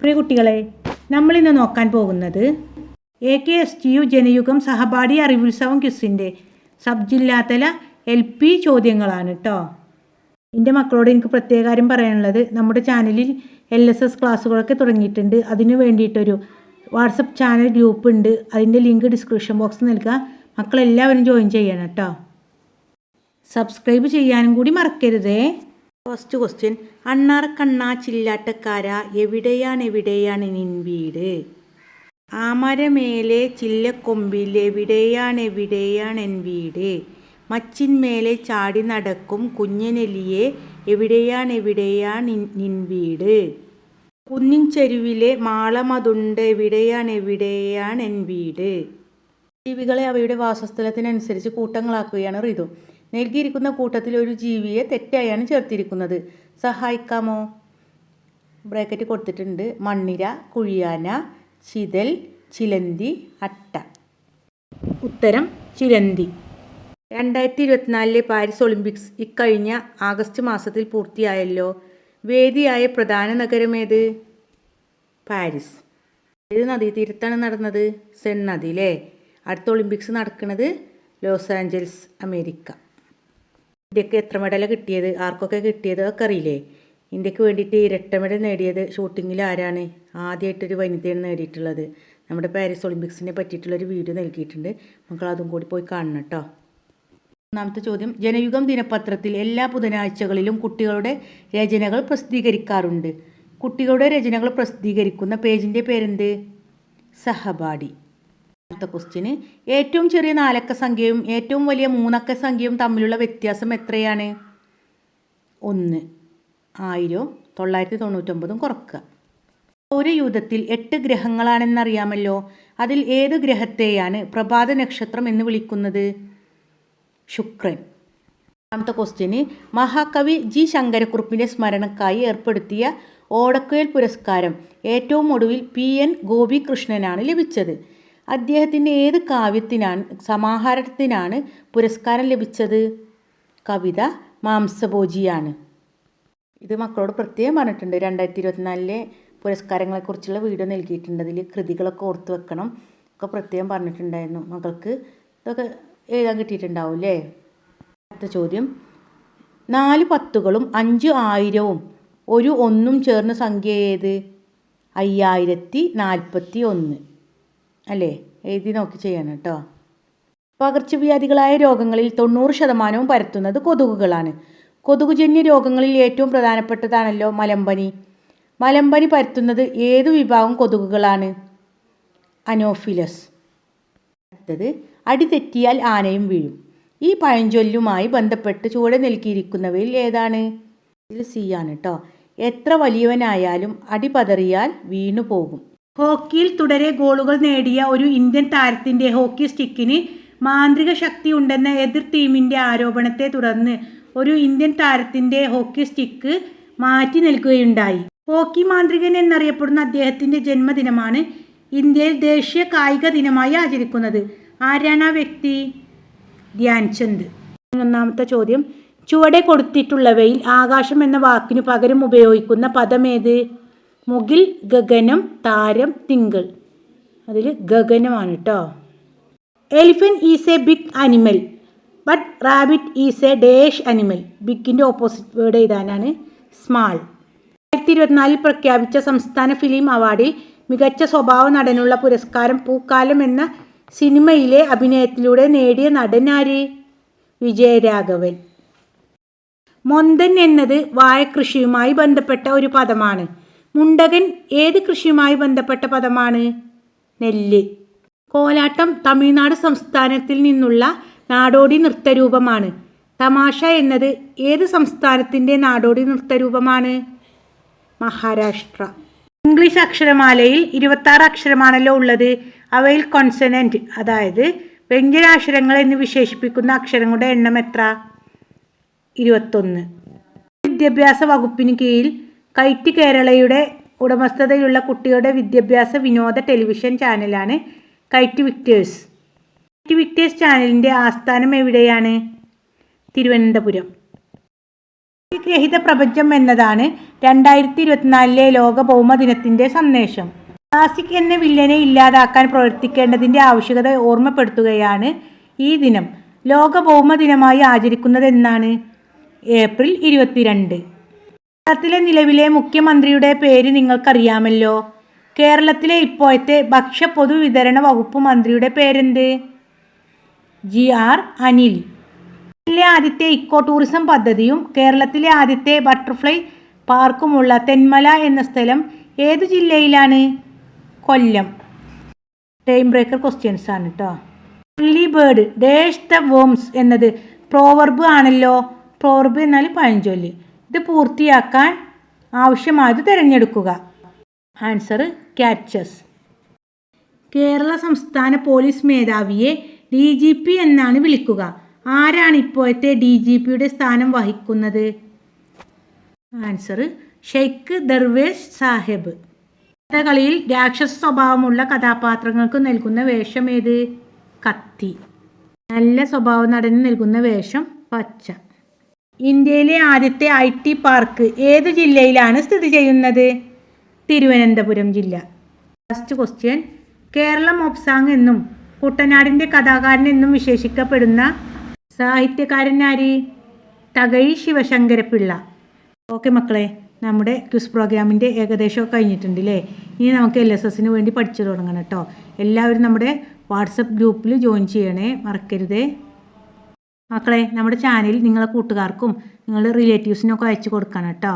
പ്രിയ കുട്ടികളെ, നമ്മളിന്ന് നോക്കാൻ പോകുന്നത് AKSTU ജനയുഗം സഹപാഠി അറിവുത്സവം ക്വിസിൻ്റെ സബ് ജില്ലാതല LP ചോദ്യങ്ങളാണ് കേട്ടോ. എൻ്റെ മക്കളോട് എനിക്ക് പ്രത്യേക കാര്യം പറയാനുള്ളത്, നമ്മുടെ ചാനലിൽ LSS ക്ലാസ്സുകളൊക്കെ തുടങ്ങിയിട്ടുണ്ട്. അതിനു വേണ്ടിയിട്ടൊരു വാട്സപ്പ് ചാനൽ ഗ്രൂപ്പ് ഉണ്ട്. അതിൻ്റെ ലിങ്ക് ഡിസ്ക്രിപ്ഷൻ ബോക്സിൽ നൽകുക. മക്കളെല്ലാവരും ജോയിൻ ചെയ്യണം കേട്ടോ. സബ്സ്ക്രൈബ് ചെയ്യാനും കൂടി മറക്കരുതേ. ഫസ്റ്റ് ക്വസ്റ്റ്യൻ, അണ്ണാറക്കണ്ണാ ചില്ലാട്ടക്കാര എവിടെയാണ് നിൻ വീട്? ആമരമേലെ ചില്ലക്കൊമ്പിൽ എവിടെയാണ് എൻ വീട്? മച്ചിന്മേലെ ചാടി നടക്കും കുഞ്ഞനെലിയെ എവിടെയാണ് നിൻ വീട്? കുന്നിൻ ചെരുവിലെ മാളമതുണ്ട് എവിടെയാണ് എൻ വീട്? ജീവികളെ അവയുടെ വാസസ്ഥലത്തിനനുസരിച്ച് കൂട്ടങ്ങളാക്കുകയാണ് ഋതു. നൽകിയിരിക്കുന്ന കൂട്ടത്തിൽ ഒരു ജീവിയെ തെറ്റായാണ് ചേർത്തിരിക്കുന്നത്. സഹായിക്കാമോ? ബ്രാക്കറ്റ് കൊടുത്തിട്ടുണ്ട്. മണ്ണിര, കുഴിയാന, ചിതൽ, ചിലന്തി, അട്ട. ഉത്തരം ചിലന്തി. 2024 പാരീസ് ഒളിമ്പിക്സ് ഇക്കഴിഞ്ഞ ആഗസ്റ്റ് മാസത്തിൽ പൂർത്തിയായല്ലോ. വേദിയായ പ്രധാന നഗരമേത്? പാരീസ്. ഏത് നദീതീരത്താണ് നടന്നത്? സെൻ നദി അല്ലേ. അടുത്ത ഒളിമ്പിക്സ് നടക്കുന്നത് ലോസ് ആഞ്ചൽസ്, അമേരിക്ക. ഇന്ത്യക്ക് എത്ര മെഡലാണ് കിട്ടിയത്? ആർക്കൊക്കെ കിട്ടിയത് ഒക്കെ അറിയില്ലേ? ഇന്ത്യക്ക് വേണ്ടിയിട്ട് ഇരട്ട മെഡൽ നേടിയത് ഷൂട്ടിങ്ങിൽ ആരാണ്? ആദ്യമായിട്ടൊരു വനിതയാണ് നേടിയിട്ടുള്ളത്. നമ്മുടെ പാരീസ് ഒളിമ്പിക്സിനെ പറ്റിയിട്ടുള്ളൊരു വീഡിയോ നൽകിയിട്ടുണ്ട്. മക്കൾ അതും കൂടി പോയി കാണണം കേട്ടോ. ഒന്നാമത്തെ ചോദ്യം, ജനയുഗം ദിനപത്രത്തിൽ എല്ലാ ബുധനാഴ്ചകളിലും കുട്ടികളുടെ രചനകൾ പ്രസിദ്ധീകരിക്കാറുണ്ട്. കുട്ടികളുടെ രചനകൾ പ്രസിദ്ധീകരിക്കുന്ന പേജിൻ്റെ പേരെന്ത്? സഹപാഠി. അടുത്ത ക്വസ്റ്റ്യന്, ഏറ്റവും ചെറിയ 4 അക്ക സംഖ്യയും ഏറ്റവും വലിയ 3 അക്ക സംഖ്യയും തമ്മിലുള്ള വ്യത്യാസം എത്രയാണ്? 1. 1000 999 കുറക്കുക. സൗരയൂഥത്തിൽ 8 ഗ്രഹങ്ങളാണെന്നറിയാമല്ലോ. അതിൽ ഏത് ഗ്രഹത്തെയാണ് പ്രഭാത നക്ഷത്രം എന്ന് വിളിക്കുന്നത്? ശുക്രൻ. രണ്ടാമത്തെ ക്വസ്റ്റ്യന്, മഹാകവി G. ശങ്കരക്കുറുപ്പിൻ്റെ സ്മരണക്കായി ഏർപ്പെടുത്തിയ ഓടക്കുഴൽ പുരസ്കാരം ഏറ്റവും ഒടുവിൽ PN ഗോപികൃഷ്ണനാണ് ലഭിച്ചത്. അദ്ദേഹത്തിൻ്റെ ഏത് കാവ്യത്തിനാണ് സമാഹാരത്തിനാണ് പുരസ്കാരം ലഭിച്ചത്? കവിത മാംസഭോജിയാണ്. ഇത് മക്കളോട് പ്രത്യേകം പറഞ്ഞിട്ടുണ്ട്. 2024 പുരസ്കാരങ്ങളെക്കുറിച്ചുള്ള വീഡിയോ നൽകിയിട്ടുണ്ട്. അതിൽ കൃതികളൊക്കെ ഓർത്ത് വെക്കണം ഒക്കെ പ്രത്യേകം പറഞ്ഞിട്ടുണ്ടായിരുന്നു. മക്കൾക്ക് ഇതൊക്കെ എഴുതാൻ കിട്ടിയിട്ടുണ്ടാവും അല്ലേ. അടുത്ത ചോദ്യം, 4 10കളും 5 1000ഉം ഒരു 1ഉം ചേർന്ന സംഖ്യ ഏത്? 5041 അല്ലേ. എഴുതി നോക്കി ചെയ്യണം കേട്ടോ. പകർച്ചവ്യാധികളായ രോഗങ്ങളിൽ 90% പരത്തുന്നത് കൊതുകുകളാണ്. കൊതുകുജന്യ രോഗങ്ങളിൽ ഏറ്റവും പ്രധാനപ്പെട്ടതാണല്ലോ മലമ്പനി. മലമ്പനി പരത്തുന്നത് ഏതു വിഭാഗം കൊതുകുകളാണ്? അനോഫിലസ്. അടുത്തത്, അടി തെറ്റിയാൽ ആനയും വീഴും. ഈ പഴഞ്ചൊല്ലുമായി ബന്ധപ്പെട്ട് ചുവടെ നൽകിയിരിക്കുന്നവയിൽ ഏതാണ്? ഇതിൽ സി ആണ് കേട്ടോ. എത്ര വലിയവനായാലും അടി പതറിയാൽ വീണു പോകും. ഹോക്കിയിൽ തുടരെ ഗോളുകൾ നേടിയ ഒരു ഇന്ത്യൻ താരത്തിൻ്റെ ഹോക്കി സ്റ്റിക്കിന് മാന്ത്രിക ശക്തി ഉണ്ടെന്ന എതിർ ടീമിൻ്റെ ആരോപണത്തെ തുടർന്ന് ഒരു ഇന്ത്യൻ താരത്തിൻ്റെ ഹോക്കി സ്റ്റിക്ക് മാറ്റി നൽകുകയുണ്ടായി. ഹോക്കി മാന്ത്രികൻ എന്നറിയപ്പെടുന്ന അദ്ദേഹത്തിൻ്റെ ജന്മദിനമാണ് ഇന്ത്യയിൽ ദേശീയ കായിക ദിനമായി ആചരിക്കുന്നത്. ആരാണ് ആ വ്യക്തി? ധ്യാൻചന്ദ്. ഒന്നാമത്തെ ചോദ്യം, ചുവടെ കൊടുത്തിട്ടുള്ളവയിൽ ആകാശം എന്ന വാക്കിനു പകരം ഉപയോഗിക്കുന്ന പദമേത്? മുകിൽ, ഗഗനം, താരം, തിങ്കൾ. അതിൽ ഗഗനമാണ് കേട്ടോ. Elephant is a big animal but rabbit is a dash animal. ബിഗിൻ്റെ ഓപ്പോസിറ്റ് വേർഡ് എഴുതാനാണ് സ്മാൾ. 2024 പ്രഖ്യാപിച്ച സംസ്ഥാന ഫിലിം അവാർഡിൽ മികച്ച സ്വഭാവ നടനുള്ള പുരസ്കാരം പൂക്കാലം എന്ന സിനിമയിലെ അഭിനയത്തിലൂടെ നേടിയ നടനാര്? വിജയരാഘവൻ. മൊന്തൻ എന്നത് വാഴക്കൃഷിയുമായി ബന്ധപ്പെട്ട ഒരു പദമാണ്. മുണ്ടകൻ ഏത് കൃഷിയുമായി ബന്ധപ്പെട്ട പദമാണ്? നെല്ല്. കോലാട്ടം തമിഴ്നാട് സംസ്ഥാനത്തിൽ നിന്നുള്ള നാടോടി നൃത്തരൂപമാണ്. തമാശ എന്നത് ഏത് സംസ്ഥാനത്തിൻ്റെ നാടോടി നൃത്തരൂപമാണ്? മഹാരാഷ്ട്ര. ഇംഗ്ലീഷ് അക്ഷരമാലയിൽ 26 അക്ഷരമാണല്ലോ ഉള്ളത്. അവയിൽ കോൺസണന്റ് അതായത് വ്യഞ്ജനാക്ഷരങ്ങൾ എന്ന് വിശേഷിപ്പിക്കുന്ന അക്ഷരങ്ങളുടെ എണ്ണം എത്ര? 21. വിദ്യാഭ്യാസ വകുപ്പിന് കീഴിൽ കൈറ്റ് കേരളയുടെ ഉടമസ്ഥതയിലുള്ള കുട്ടികളുടെ വിദ്യാഭ്യാസ വിനോദ ടെലിവിഷൻ ചാനലാണ് കൈറ്റ് വിക്ടേഴ്സ്. കൈറ്റ് വിക്ടേഴ്സ് ചാനലിൻ്റെ ആസ്ഥാനം എവിടെയാണ്? തിരുവനന്തപുരം. പ്ലാസ്റ്റിക് രഹിത പ്രപഞ്ചം എന്നതാണ് 2024 ലോക ഭൗമദിനത്തിൻ്റെ സന്ദേശം. പ്ലാസ്റ്റിക് എന്ന വില്ലനെ ഇല്ലാതാക്കാൻ പ്രവർത്തിക്കേണ്ടതിൻ്റെ ആവശ്യകത ഓർമ്മപ്പെടുത്തുകയാണ് ഈ ദിനം ലോക ഭൗമദിനമായി ആചരിക്കുന്നത് എന്നാണ് ഏപ്രിൽ 22. കേരളത്തിലെ നിലവിലെ മുഖ്യമന്ത്രിയുടെ പേര് നിങ്ങൾക്കറിയാമല്ലോ. കേരളത്തിലെ ഇപ്പോഴത്തെ ഭക്ഷ്യ പൊതുവിതരണ വകുപ്പ് മന്ത്രിയുടെ പേരെന്ത്? GR അനിൽ. കേരളത്തിലെ ആദ്യത്തെ ഇക്കോ ടൂറിസം പദ്ധതിയും കേരളത്തിലെ ആദ്യത്തെ ബട്ടർഫ്ലൈ പാർക്കുമുള്ള തെന്മല എന്ന സ്ഥലം ഏതു ജില്ലയിലാണ്? കൊല്ലം. ടൈം ബ്രേക്കർ ക്വസ്റ്റ്യൻസ് ആണ് കേട്ടോ. Only bird dash the worms എന്നത് പ്രോവർബ് ആണല്ലോ. പ്രോവർബ് എന്നാൽ പഴഞ്ചൊല്ല്. ഇത് പൂർത്തിയാക്കാൻ ആവശ്യമായത് തിരഞ്ഞെടുക്കുക. Answer catches. കേരള സംസ്ഥാന പോലീസ് മേധാവിയെ DGP എന്നാണ് വിളിക്കുക. ആരാണ് ഇപ്പോഴത്തെ DGPയുടെ സ്ഥാനം വഹിക്കുന്നത്? ആൻസർ ഷെയ്ഖ് ദർവേഷ് സാഹിബ്. കഥകളിയിൽ രാക്ഷസ സ്വഭാവമുള്ള കഥാപാത്രങ്ങൾക്ക് നൽകുന്ന വേഷം ഏത്? കത്തി. നല്ല സ്വഭാവ നടന് നൽകുന്ന വേഷം പച്ച. ഇന്ത്യയിലെ ആദ്യത്തെ IT പാർക്ക് ഏതു ജില്ലയിലാണ് സ്ഥിതി ചെയ്യുന്നത്? തിരുവനന്തപുരം ജില്ല. Last question. കേരളം ഒബ്സാങ് എന്നും കുട്ടനാടിൻ്റെ കഥാകാരൻ എന്നും വിശേഷിക്കപ്പെടുന്ന സാഹിത്യകാരൻ ആര്? തകഴി ശിവശങ്കരപ്പിള്ള. ഓക്കെ മക്കളെ, നമ്മുടെ ക്വിസ് പ്രോഗ്രാമിൻ്റെ ഏകദേശമൊക്കെ കഴിഞ്ഞിട്ടുണ്ട് അല്ലേ. ഇനി നമുക്ക് LSSന് വേണ്ടി പഠിച്ചു തുടങ്ങണം കേട്ടോ. എല്ലാവരും നമ്മുടെ വാട്സപ്പ് ഗ്രൂപ്പിൽ ജോയിൻ ചെയ്യണേ, മറക്കരുതേ മക്കളെ. നമ്മുടെ ചാനൽ നിങ്ങളെ കൂട്ടുകാർക്കും നിങ്ങളുടെ റിലേറ്റീവ്സിനൊക്കെ അയച്ചു കൊടുക്കണം കേട്ടോ.